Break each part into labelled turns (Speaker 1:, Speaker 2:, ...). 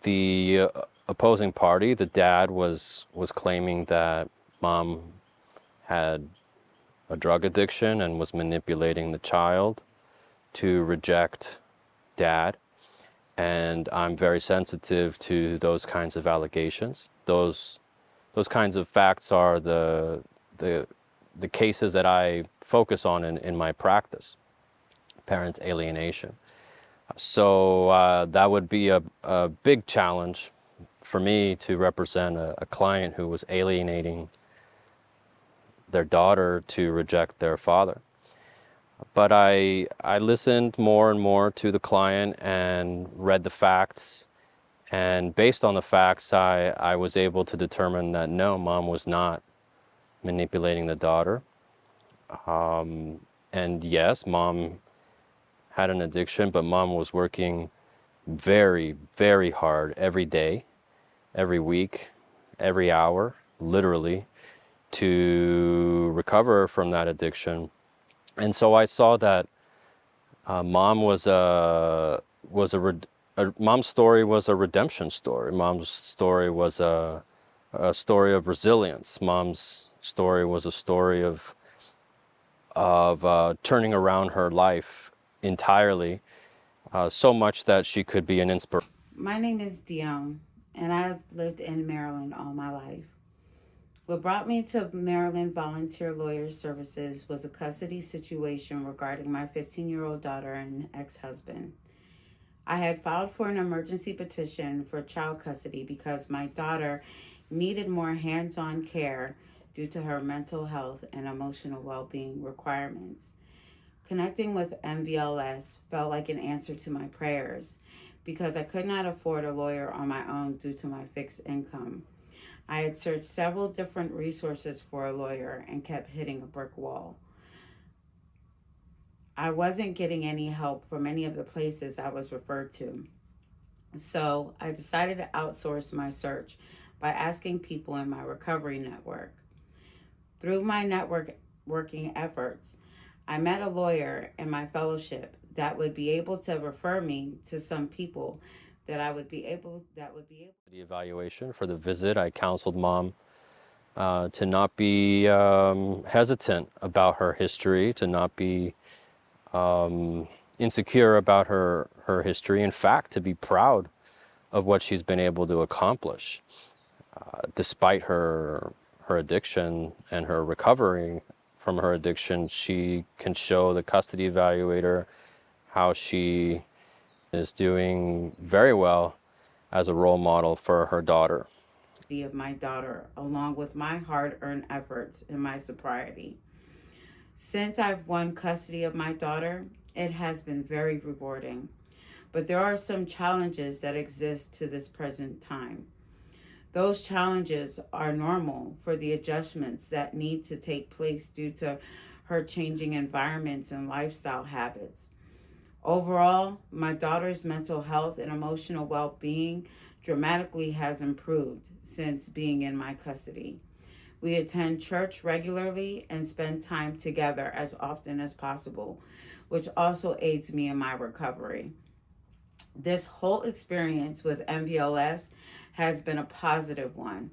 Speaker 1: The opposing party, the dad, was claiming that mom had a drug addiction and was manipulating the child to reject dad. And I'm very sensitive to those kinds of allegations. Those kinds of facts are the cases that I focus on in my practice, parent alienation. So that would be a big challenge for me to represent a client who was alienating their daughter to reject their father. But I listened more and more to the client and read the facts. And based on the facts, I was able to determine that no, mom was not manipulating the daughter. And yes, mom had an addiction, but mom was working very, very hard every day, every week, every hour, literally, to recover from that addiction. And so I saw that mom was mom's story was a redemption story. Mom's story was a story of resilience. Mom's story was a story of turning around her life entirely, so much that she could be an inspiration.
Speaker 2: My name is Dionne, and I've lived in Maryland all my life. What brought me to Maryland Volunteer Lawyer Services was a custody situation regarding my 15-year-old daughter and ex husband. I had filed for an emergency petition for child custody because my daughter needed more hands on care due to her mental health and emotional well being requirements. Connecting with MVLS felt like an answer to my prayers because I could not afford a lawyer on my own due to my fixed income. I had searched several different resources for a lawyer and kept hitting a brick wall. I wasn't getting any help from any of the places I was referred to. So I decided to outsource my search by asking people in my recovery network. Through my networking efforts, I met a lawyer in my fellowship that would be able to refer me to some people that would be able.
Speaker 1: The evaluation for the visit, I counseled mom to not be hesitant about her history, to not be insecure about her history. In fact, to be proud of what she's been able to accomplish, despite her addiction and her recovering from her addiction. She can show the custody evaluator how she is doing very well as a role model for her daughter.
Speaker 2: Of my daughter, along with my hard earned efforts in my sobriety. Since I've won custody of my daughter, it has been very rewarding. But there are some challenges that exist to this present time. Those challenges are normal for the adjustments that need to take place due to her changing environments and lifestyle habits. Overall, my daughter's mental health and emotional well being dramatically has improved since being in my custody. We attend church regularly and spend time together as often as possible, which also aids me in my recovery. This whole experience with MVLS has been a positive one,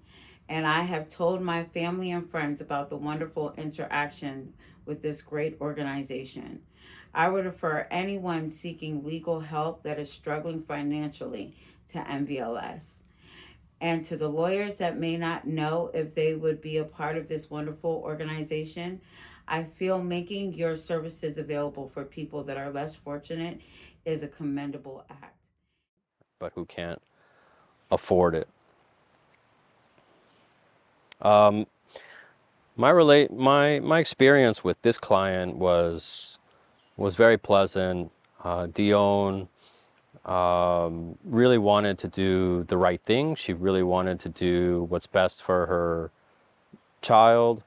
Speaker 2: and I have told my family and friends about the wonderful interaction with this great organization. I would refer anyone seeking legal help that is struggling financially to MVLS. And to the lawyers that may not know if they would be a part of this wonderful organization, I feel making your services available for people that are less fortunate is a commendable act.
Speaker 1: But who can't afford it. Um, my experience with this client was very pleasant. Dionne really wanted to do the right thing. She really wanted to do what's best for her child,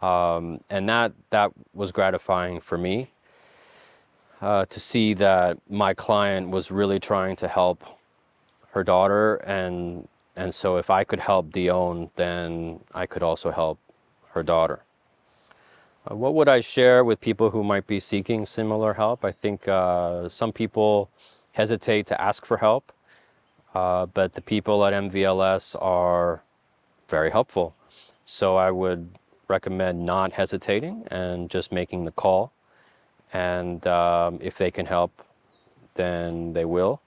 Speaker 1: and that was gratifying for me to see that my client was really trying to help her daughter, and so if I could help Dionne, then I could also help her daughter. What would I share with people who might be seeking similar help? I think some people hesitate to ask for help but the people at MVLS are very helpful. So I would recommend not hesitating and just making the call. And if they can help, then they will.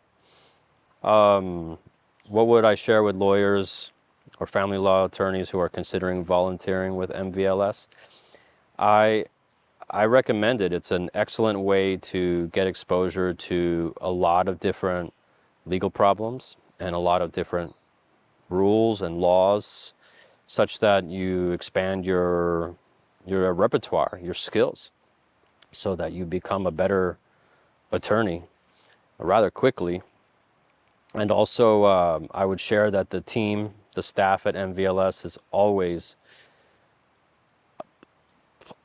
Speaker 1: What would I share with lawyers or family law attorneys who are considering volunteering with MVLS? I I recommend it. It's an excellent way to get exposure to a lot of different legal problems and a lot of different rules and laws, such that you expand your repertoire, your skills, so that you become a better attorney rather quickly. And also, I would share that the team, the staff at MVLS is always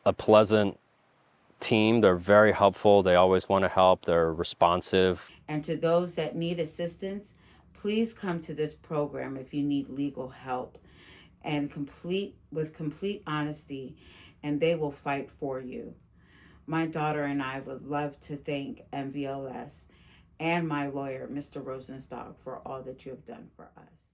Speaker 1: a pleasant team. They're very helpful. They always want to help. They're responsive.
Speaker 2: And to those that need assistance, please come to this program if you need legal help and complete honesty, and they will fight for you. My daughter and I would love to thank MVLS and my lawyer, Mr. Rosenstock, for all that you have done for us.